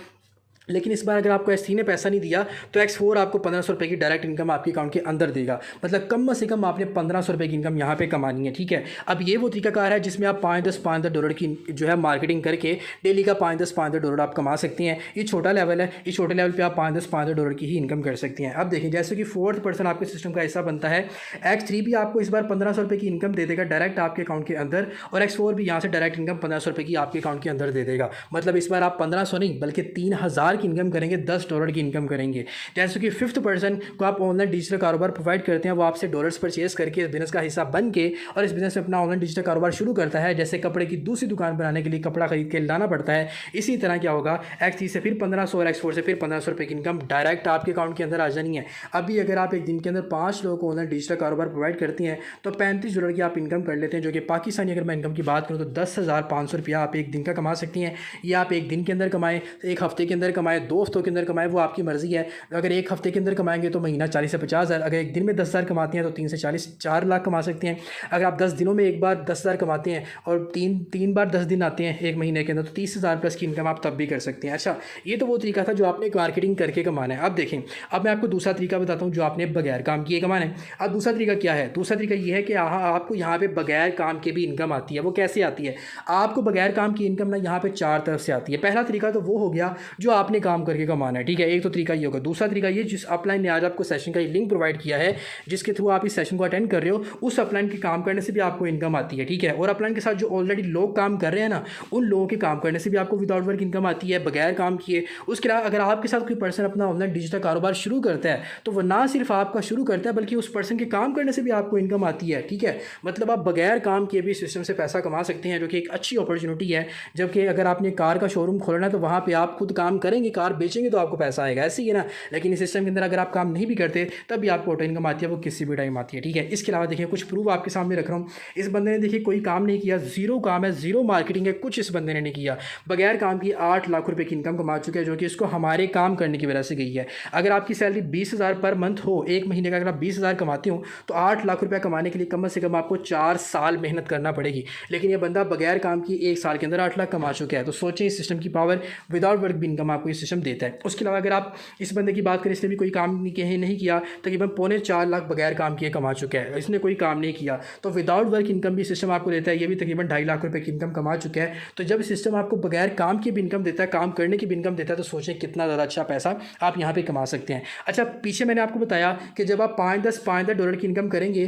लेकिन इस बार अगर आपको X3 ने पैसा नहीं दिया तो X4 आपको 1500 रुपये की डायरेक्ट इनकम आपके अकाउंट के अंदर देगा। मतलब कम से कम आपने 1500 रुपये की इनकम यहाँ पे कमानी है। ठीक है, अब ये वो तरीकाकार है जिसमें आप $5-10 की जो है मार्केटिंग करके डेली का $5-10 आप कमा सकते हैं। ये छोटा लेवल है, इस छोटे लेवल पर आप $5-10 की ही इनकम कर सकते हैं। अब देखें, जैसे कि 4th पर्सन आपके सिस्टम का हिस्सा बनता है, X3 भी आपको इस बार 1500 रुपये की इनकम दे देगा डायरेक्ट आपके अकाउंट के अंदर, और X4 भी यहाँ से डायरेक्ट इनकम 1500 रुपये की आपके अकाउंट के अंदर दे देगा। मतलब इस बार आप 1500 नहीं बल्कि 3000 $1000 की इनकम करेंगे, $10 की इनकम करेंगे। जैसे कि 5th पर्सन को आप ऑनलाइन डिजिटल कारोबार प्रोवाइड करते हैं, वो आपसे डॉलर्स परचेज करके इस बिज़नेस का हिस्सा बन के और इस बिज़नेस में अपना ऑनलाइन डिजिटल कारोबार शुरू करता है। जैसे कपड़े की दूसरी दुकान बनाने के लिए कपड़ा खरीद के लाना पड़ता है, इसी तरह क्या होगा, X3 से फिर 1500 और X4 से फिर 1500 रुपये की इनकम डायरेक्ट आपके अकाउंट के अंदर आ जानी है। अभी अगर आप एक दिन के अंदर 5 लोगों को ऑनलाइन डिजिटल कारोबार प्रोवाइड करती हैं तो $35 की आप इनकम कर लेते हैं, जो कि पाकिस्तानी अगर मैं इनकम की बात करूँ तो 10,500 रुपया आप एक दिन का कमा सकती हैं। ये आप एक दिन के अंदर कमाएँ, एक हफ्ते के अंदर कमाएँ, 2 हफ्तों के अंदर कमाएँ, वो आपकी मर्ज़ी है। अगर एक हफ्ते के अंदर कमाएंगे तो महीना 40 से 50 हज़ार, अगर एक दिन में 10,000 कमाती हैं तो 3 से 40 4 लाख कमा सकते हैं। अगर आप 10 दिनों में एक बार 10,000 कमाते हैं और तीन बार 10 दिन आते हैं एक महीने के अंदर, तो 30,000 प्लस की इनकम आप तब भी कर सकते हैं। अच्छा, ये तो वो तरीका था जो आपने मार्केटिंग करके कमाना है। अब देखें, अब मैं आपको दूसरा तरीका बताता हूँ जो आपने बगैर काम किए कमाना है। अब दूसरा तरीका क्या है? दूसरा तरीका ये है कि आपको यहाँ पे बगैर काम के भी इनकम आती है। वो कैसे आती है? आपको बगैर काम की इनकम ना यहाँ पे 4 तरफ से आती है। पहला तरीका तो वो हो गया जो आपने काम करके कमाना है, ठीक है, एक तो तरीका ये होगा। दूसरा तरीका ये, जिस अपलाइन ने आज आपको सेशन का लिंक प्रोवाइड किया है, जिसके थ्रू आप इस सेशन को अटेंड कर रहे हो, उस अपलाइन के काम करने से भी आपको इनकम आती है, ठीक है। और अपलाइन के साथ जो ऑलरेडी लोग काम कर रहे हैं ना, उन लोगों के काम करने से भी आपको विदाउट वर्क इनकम आती है, बगैर काम किए। उसके अलावा अगर आपके साथ कोई पर्सन अपना ऑनलाइन डिजिटल कारोबार शुरू करता है तो वो ना सिर्फ आपका शुरू करता है बल्कि उस पर्सन के काम करने से भी आपको इनकम आती है, ठीक है। मतलब आप बगैर काम किए भी सिस्टम से पैसा कमा सकते हैं, जो कि एक अच्छी अपॉर्चुनिटी है। जबकि अगर आपने कार का शोरूम खोलना है तो वहाँ पे आप खुद काम करेंगे, कार बेचेंगे तो आपको पैसा आएगा, ऐसे ही है ना। लेकिन इस सिस्टम के अंदर अगर आप काम नहीं भी करते तब भी आपको ऑटो इनकम आती है, वो किसी भी टाइम आती है, ठीक है। इसके अलावा देखिए, कुछ प्रूफ आपके सामने रख रहा हूँ। इस बंदे ने देखिए कोई काम नहीं किया, जीरो काम है, जीरो मार्केटिंग है, कुछ इस बंदे ने नहीं किया, बगैर काम की 8 लाख रुपए की इनकम कमा चुके हैं, जो कि इसको हमारे काम करने की वजह से गई है। अगर आपकी सैलरी 20,000 पर मंथ हो, एक महीने का अगर आप 20,000 कमाते हो तो 8 लाख रुपया कमाने के लिए कम से कम आपको 4 साल मेहनत करना पड़ेगी। लेकिन ये बंदा बगैर काम की 1 साल के अंदर 8 लाख कमा चुका है। तो सोचें इस सिस्टम की पावर, विदाउट वर्क भी इनकम आपको ये सिस्टम देता है। उसके अलावा अगर आप इस बंदे की बात करें, इसने भी कोई काम नहीं किया, तकरीबन 3.25 लाख बगैर काम किए कमा चुका है। इसने कोई काम नहीं किया तो विदाउट वर्क इनकम भी सिस्टम आपको देता है, ये भी तकरीबन 2.5 लाख रुपए की इनकम कमा चुका है। तो जब सिस्टम आपको बगैर काम की भी इनकम देता है, काम करने की भी इनकम देता है, तो सोचें कितना ज़्यादा अच्छा पैसा आप यहाँ पे कमा सकते हैं। अच्छा, पीछे मैंने आपको बताया कि जब आप 5-10 डॉलर की इनकम करेंगे,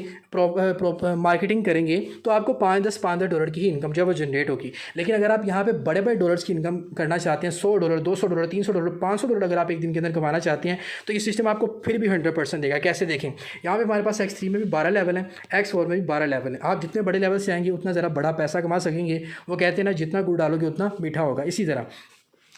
मार्केटिंग करेंगे, तो आपको 5-10 डॉलर की ही इनकम जो है वो जनरेट होगी। लेकिन अगर आप यहाँ पे बड़े बड़े डॉलर्स की इनकम करना चाहते हैं, $100, $200, $300, $500 अगर आप एक दिन के अंदर कमाना चाहते हैं, तो ये सिस्टम आपको फिर भी 100% देगा। कैसे देखें, यहाँ पे हमारे पास X3 में भी 12 लेवल है, X4 में भी 12 लेवल है। आप जितने बड़े लेवल से आएंगे उतना ज़रा बड़ा पैसा कमा सकेंगे। वो कहते हैं ना, जितना गुड़ डालोगे उतना मीठा होगा। इसी तरह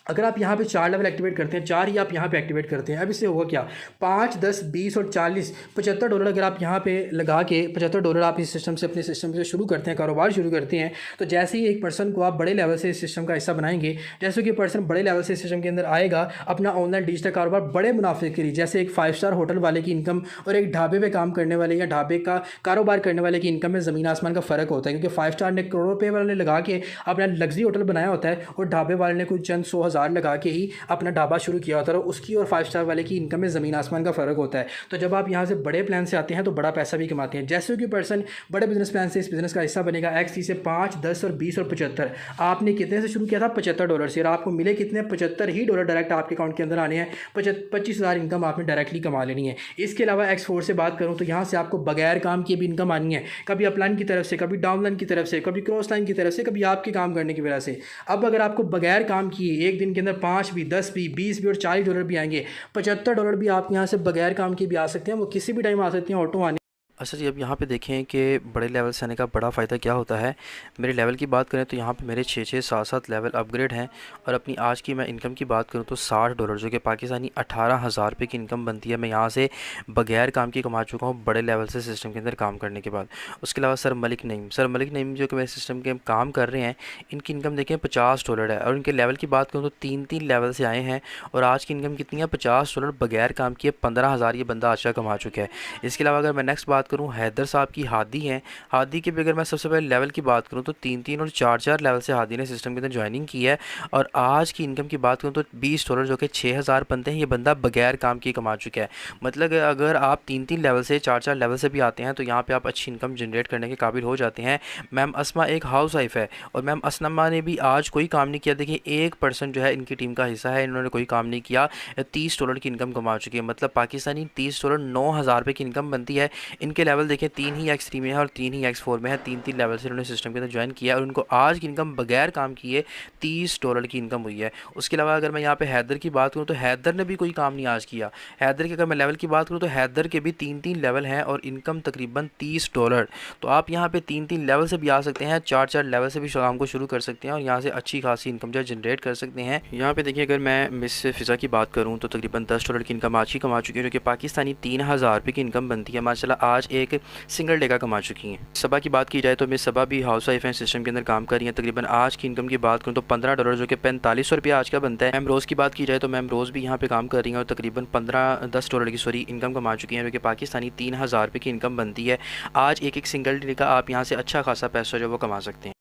अगर आप यहाँ पे 4 लेवल एक्टिवेट करते हैं, 4 ही आप यहाँ पे एक्टिवेट करते हैं, अब इससे होगा क्या, 5, 10, 20 और 40, $75 अगर आप यहाँ पे लगा के $75 आप इस सिस्टम से, अपने सिस्टम से शुरू करते हैं, कारोबार शुरू करते हैं, तो जैसे ही एक पर्सन को आप बड़े लेवल से इस सिस्टम का हिस्सा बनाएंगे, जैसे कि पर्सन बड़े लेवल से इस सिस्टम के अंदर आएगा, अपना ऑनलाइन डिजिटल कारोबार बड़े मुनाफे के लिए, जैसे एक 5 स्टार होटल वाले की इनकम और एक ढाबे पे काम करने वाले या ढाबे का कारोबार करने वाले की इनकम में ज़मीन आसमान का फ़र्क होता है। क्योंकि 5 स्टार ने करोड़ों रुपये वाले लगा के अपना लग्जरी होटल बनाया होता है और ढाबे वाले ने कुछ चंद 100,000 लगा के ही अपना ढाबा शुरू किया होता है, उसकी और 5 स्टार वाले की इनकम में ज़मीन आसमान का फ़र्क होता है। तो जब आप यहाँ से बड़े प्लान से आते हैं तो बड़ा पैसा भी कमाते हैं। जैसे कि पर्सन बड़े बिजनेस प्लान से इस बिज़नेस का हिस्सा बनेगा, X3 से 5, 10 और 20 और 75, आपने कितने से शुरू किया था, $75 से, और आपको मिले कितने, $75 ही डॉलर डायरेक्ट आपके अकाउंट के अंदर आने हैं। 25,000 इनकम आपने डायरेक्टली कमा लेनी है। इसके अलावा X4 से बात करूँ तो यहाँ से आपको बगैर काम किए भी इनकम आनी है, कभी अपलाइन की तरफ से, कभी डाउनलाइन की तरफ से, कभी क्रॉस लाइन की तरफ से, कभी आपके काम करने की वजह से। अब अगर आपको बगैर काम किए एक दिन के अंदर 5 भी, 10 भी, 20 भी और $40 भी आएंगे, $75 भी आप यहाँ से बगैर काम के भी आ सकते हैं, वो किसी भी टाइम आ सकते हैं ऑटो आने। अच्छा जी, अब यहाँ पे देखें कि बड़े लेवल से आने का बड़ा फ़ायदा क्या होता है। मेरे लेवल की बात करें तो यहाँ पे मेरे 6-6, 7-7 लेवल अपग्रेड हैं, और अपनी आज की मैं इनकम की बात करूँ तो $60, जो कि पाकिस्तानी 18,000 रुपये की इनकम बनती है, मैं यहाँ से बगैर काम की कमा चुका हूँ, बड़े लेवल से सिस्टम के अंदर काम करने के बाद। उसके अलावा सर मलिक नईम जो कि मेरे सिस्टम के काम कर रहे हैं, इनकी इनकम देखें $50 है, और इनके लेवल की बात करूँ तो 3-3 लेवल से आए हैं, और आज की इनकम कितनी है, $50 बगैर काम किए 15,000 ये बंदा आज का कमा चुका है। इसके अलावा अगर मैं नेक्स्ट बात करूं, हैदर साहब की हादी हैं, हादी के भी अगर मैं सबसे पहले लेवल की बात करूं तो 3-3 और 4-4 लेवल से हादी ने सिस्टम के अंदर ज्वाइनिंग की है, और आज की इनकम की बात करूं तो $20 जो कि 6,000 बनते हैं, ये बंदा बगैर काम किए कमा चुका है। मतलब अगर आप 3-3 लेवल से, 4-4 लेवल से भी आते हैं तो यहाँ पर आप अच्छी इनकम जनरेट करने के काबिल हो जाते हैं। मैम अस्मा एक हाउस वाइफ है, और मैम अस्मा ने भी आज कोई काम नहीं किया। देखिए, एक पर्सन जो है इनकी टीम का हिस्सा है, इन्होंने कोई काम नहीं किया, $30 की इनकम कमा चुकी है। मतलब पाकिस्तानी $30, 9,000 रुपये की इनकम बनती है। इनके इनके लेवल देखें 3 ही X3 में है और 3 ही X4 में है। 3 लेवल से उन्होंने सिस्टम के अंदर ज्वाइन किया और उनको आज की इनकम बगैर काम किए $30 की इनकम हुई है। उसके अलावा अगर मैं यहाँ पे हैदर की बात करूँ तो हैदर ने भी कोई काम नहीं आज किया। हैदर के अगर मैं लेवल की बात करूँ तो हैदर के भी 3 लेवल हैं और इनकम तकरीबन $30। तो आप यहाँ पे 3 लेवल से भी आ सकते हैं, 4 लेवल से भी काम को शुरू कर सकते हैं और यहाँ से अच्छी खासी इनकम जो जनरेट कर सकते हैं। यहाँ पे देखिए अगर मैं मिस फ़िज़ा की बात करूँ तो तकरीबन $10 की इनकम आज ही कमा चुकी है, जो कि पाकिस्तानी 3000 रुपये की इनकम बनती है। माशाल्लाह आज एक सिंगल डे का कमा चुकी हैं। सबा की बात की जाए तो मिस सबा भी हाउस वाइफ हैं, सिस्टम के अंदर काम कर रही हैं। तकरीबन आज की इनकम की बात करूँ तो $15 जो कि $4500 आज का बनता है। मैम रोज़ की बात की जाए तो मैम रोज़ भी यहाँ पे काम कर रही हैं और तकरीबन $10 की इनकम कमा चुकी हैं, जो कि पाकिस्तानी 3000 रुपये की इनकम बनती है। आज एक सिंगल डे का आप यहाँ से अच्छा खासा पैसा जो वो कमा सकते हैं।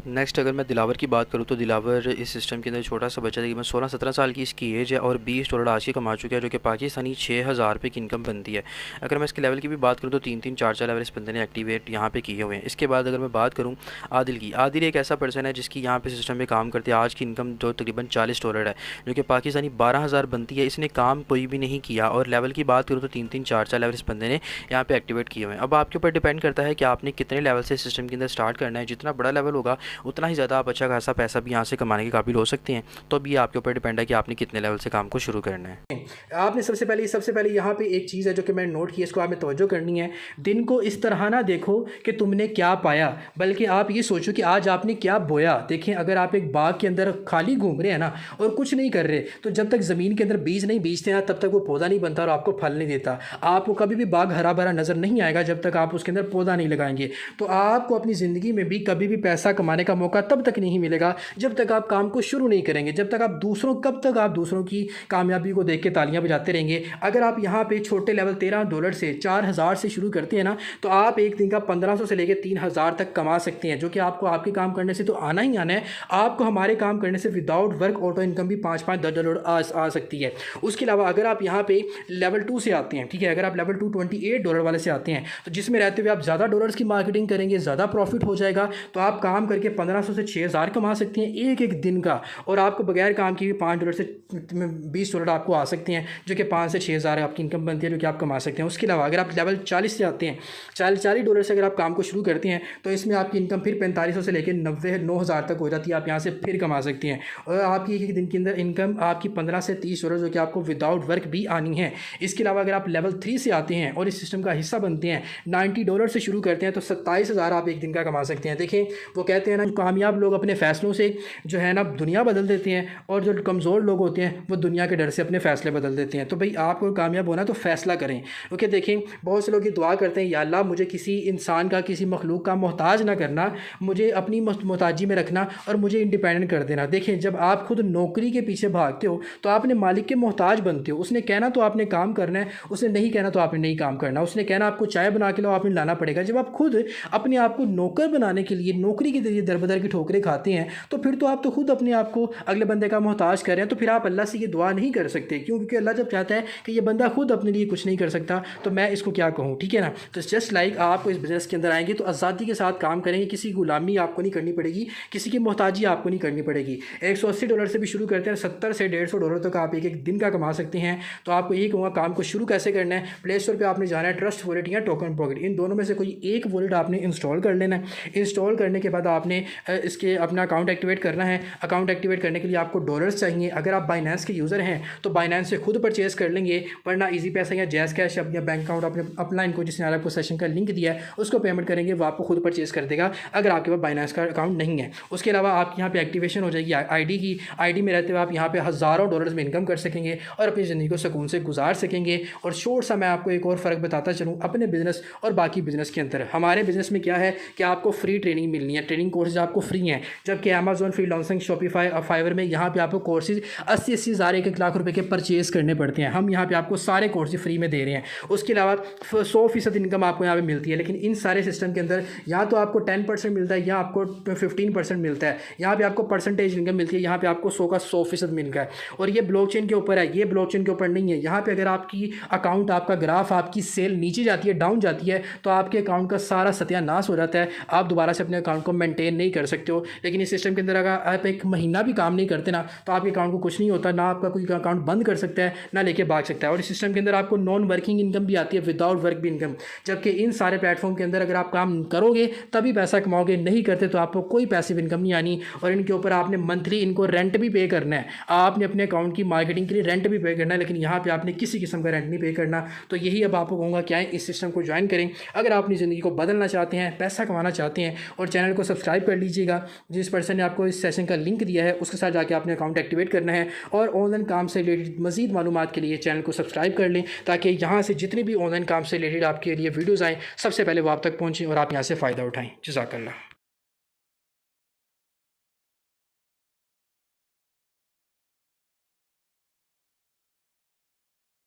नेक्स्ट अगर मैं दिलावर की बात करूँ तो दिलावर इस सिस्टम के अंदर छोटा सा बच्चा तकरीबन 16-17 साल की इसकी एज है और $20 आज की कमा चुका है, जो कि पाकिस्तानी 6000 रुपये की इनकम बनती है। अगर मैं इसके लेवल की भी बात करूँ तो 3-4 लेवल इस बंदे ने एक्टिवेट यहाँ पे किए हुए हैं। इसके बाद अगर मैं बात करूँ आदिल की, आदिल एक ऐसा पर्सन है जिसकी यहाँ पे सिस्टम में काम करते हैं। आज की इनकम जो तकरीबन $40 है, जो कि पाकिस्तानी 12000 बनती है। इसने काम कोई भी नहीं किया और लेवल की बात करूँ तो 3-4 लेवल इस बंदे ने यहाँ पे एक्टिवेट किए हुए हैं। अब आपके ऊपर डिपेंड करता है कि आपने कितने लेवल से सिस्टम के अंदर स्टार्ट करना है। जितना बड़ा लेवल होगा उतना ही ज़्यादा आप अच्छा खासा पैसा भी यहाँ से कमाने के काबिल हो सकते हैं। तो अभी आपके ऊपर डिपेंड है कि आपने कितने लेवल से काम को शुरू करना है। आपने सबसे पहले यहाँ पे एक चीज़ है जो कि मैंने नोट की, इसको आपने तवज्जो करनी है। दिन को इस तरह ना देखो कि तुमने क्या पाया, बल्कि आप ये सोचो कि आज आपने क्या बोया। देखें, अगर आप एक बाग के अंदर खाली घूम रहे हैं ना और कुछ नहीं कर रहे, तो जब तक ज़मीन के अंदर बीज नहीं बीजते ना तब तक वो पौधा नहीं बनता और आपको फल नहीं देता। आपको कभी भी बाग हरा भरा नज़र नहीं आएगा जब तक आप उसके अंदर पौधा नहीं लगाएंगे। तो आपको अपनी ज़िंदगी में भी कभी भी पैसा कमाने का मौका तब तक नहीं मिलेगा जब तक आप काम को शुरू नहीं करेंगे। जब तक आप कब तक आप दूसरों की कामयाबी को देख के तालियां बजाते रहेंगे। अगर आप यहाँ पे छोटे लेवल $13 से 4000 से शुरू करते हैं ना, तो आप एक दिन का 1500 से लेकर 3000 तक कमा सकते हैं, जो कि आपको आपके काम करने से तो आना ही आना है। आपको हमारे काम करने से विदाउट वर्क ऑटो इनकम भी $5-10 आ सकती है। उसके अलावा अगर आप यहाँ पे लेवल 2 से आते हैं, ठीक है, अगर आप लेवल 2 $28 वाले से आते हैं, तो जिसमें रहते हुए आप ज़्यादा डॉलर्स की मार्केटिंग करेंगे, ज़्यादा प्रॉफिट हो जाएगा, तो आप काम करके 1500 से 6000 कमा सकते हैं एक दिन का। और आपको बगैर काम के भी $5 से $20 आपको आ सकते हैं, जो कि 5 से 6000 आपकी इनकम बनती है, जो कि आप कमा सकते हैं। उसके अलावा अगर आप लेवल 40 से आते हैं, $40 से अगर आप काम को शुरू करते हैं, तो इसमें आपकी इनकम फिर 4500 से लेकर 90,000 तक हो जाती है। आप यहाँ से फिर कमा सकते हैं और आपकी एक दिन के अंदर इनकम आपकी 15 से $30, जो कि आपको विदाउट वर्क भी आनी है। इसके अलावा अगर आप लेवल 3 से आते हैं और इस सिस्टम का हिस्सा बनते हैं, $90 से शुरू करते हैं, तो 27,000 आप एक दिन का कमा सकते हैं। देखें, वो कहते हैं ना, कामयाब लोग अपने फ़ैसलों से जो है ना दुनिया बदल देते हैं, और जो कमज़ोर लोग होते हैं वो दुनिया के डर से अपने फ़ैसले बदल देते हैं। तो भाई आपको कामयाब होना तो फ़ैसला करें। ओके, देखें, बहुत से लोग ये दुआ करते हैं, या अल्लाह मुझे किसी इंसान का, किसी मखलूक का मोहताज ना करना, मुझे अपनी मोहताजी में रखना और मुझे इंडिपेंडेंट कर देना। देखें, जब आप खुद नौकरी के पीछे भागते हो तो आपने मालिक के मोहताज बनते हो। उसने कहना तो आपने काम करना है, उसने नहीं कहना तो आपने नहीं काम करना। उसने कहना आपको चाय बना के लो, आपने लाना पड़ेगा। जब आप खुद अपने आप को नौकर बनाने के लिए नौकरी के जरिए दर बदर की ठोकरें खाते हैं, तो फिर तो आप तो खुद अपने आप को अगले बंदे का मोहताज कर रहे हैं। तो फिर आप अल्लाह से ये दुआ नहीं कर सकते, क्यों? क्योंकि अल्लाह जब चाहता है कि ये बंदा खुद अपने लिए कुछ नहीं कर सकता, तो मैं इसको क्या कहूँ, ठीक है ना। तो जस्ट लाइक आपको इस बिज़नेस के अंदर आएंगे तो आज़ादी के साथ काम करेंगे, किसी गुलामी आपको नहीं करनी पड़ेगी, किसी की मोहताजी आपको नहीं करनी पड़ेगी। $180 से भी शुरू करते हैं, $70 से $150 तक आप एक दिन का कमा सकते हैं। तो आपको यही कहूँगा, काम को शुरू कैसे करना है। प्ले स्टोर पर आपने जाना है, ट्रस्ट वॉलेट या टोकन पॉकेट, इन दोनों में से कोई एक वॉलेट आपने इंस्टॉल कर लेना है। इंस्टॉल करने के बाद आपने इसके अपना अकाउंट एक्टिवेट करना है। अकाउंट एक्टिवेट करने के लिए आपको डॉलर्स चाहिए। अगर आप बाइनेंस के यूज़र हैं तो बाइनेंस से खुद परचेज़ कर लेंगे, वरना इजी पैसा या जैज़ कैश या बैंक अकाउंट आपने अपना इनको जिसने आपको सेशन का लिंक दिया है उसको पेमेंट करेंगे, वो आपको खुद परचेज़ कर देगा अगर आपके पास बाइनेंस का अकाउंट नहीं है। उसके अलावा आप यहाँ पे एक्टिवेशन हो जाएगी आईडी की। आईडी में रहते हुए आप यहाँ पे हज़ारों डॉलर्स में इनकम कर सकेंगे और अपनी ज़िंदगी को सुकून से गुजार सकेंगे। और शॉर्ट सा मैं आपको एक और फ़र्क बताता चलूँ अपने बिज़नेस और बाकी बिज़नेस के अंदर। हमारे बिज़नेस में क्या है कि आपको फ्री ट्रेनिंग मिलनी है, ट्रेनिंग कोर्सेज आपको फ्री हैं, जबकि अमेज़ॉन, फ्रीलांसिंग, शॉपिफाई और फाइवर में यहाँ पे आपको कोर्सेज 80-80 हज़ार 1 लाख रुपए के परचेज़ करने पड़ते हैं। हम यहाँ पे आपको सारे कोर्सेज फ्री में दे रहे हैं। उसके अलावा 100% इनकम आपको यहाँ पे मिलती है। लेकिन इन सारे सिस्टम के अंदर या तो आपको 10% मिलता है या आपको 15% मिलता है। यहाँ पे आपको परसेंटेज इनकम मिलती है, यहाँ पे आपको 100 का 100% मिल रहा है। और ये ब्लॉकचेन के ऊपर है, ये ब्लॉकचेन के ऊपर नहीं है। यहाँ पे अगर आपकी अकाउंट, आपका ग्राफ, आपकी सेल नीचे जाती है, डाउन जाती है, तो आपके अकाउंट का सारा सत्यानाश हो जाता है। आप दोबारा से अपने अकाउंट को मेंटेन नहीं कर सकते हो। लेकिन इस सिस्टम के अंदर अगर आप एक महीना भी काम नहीं करते ना तो आपके अकाउंट को कुछ नहीं होता, ना आपका कोई अकाउंट बंद कर सकता है ना लेके भाग सकता है। और इस सिस्टम के अंदर आपको नॉन वर्किंग इनकम भी आती है, विदाउट वर्क भी इनकम। जबकि इन सारे प्लेटफॉर्म के अंदर अगर आप काम करोगे तभी पैसा कमाओगे, नहीं करते तो आपको कोई पैसिव इनकम नहीं आनी। और इनके ऊपर आपने मंथली इनको रेंट भी पे करना है, आपने अपने अकाउंट की मार्केटिंग के लिए रेंट भी पे करना है, लेकिन यहाँ पे आपने किसी किस्म का रेंट नहीं पे करना। तो यही अब आपको कहूँगा क्या है, इस सिस्टम को ज्वाइन करें अगर आप अपनी ज़िंदगी को बदलना चाहते हैं, पैसा कमाना चाहते हैं। और चैनल को सब्सक्राइब कर लीजिएगा, जिस पर्सन ने आपको इस सेशन का लिंक दिया है उसके साथ जाके आपने अकाउंट एक्टिवेट करना है। और ऑनलाइन काम से रिलेटेड मज़ीद मालूमात के लिए चैनल को सब्सक्राइब कर लें, ताकि यहाँ से जितने भी ऑनलाइन काम से रिलेटेड आपके लिए वीडियोज़ आएँ सबसे पहले वो आप तक पहुँचें और आप यहाँ से फ़ायदा उठाएँ। जज़ाकल्लाह।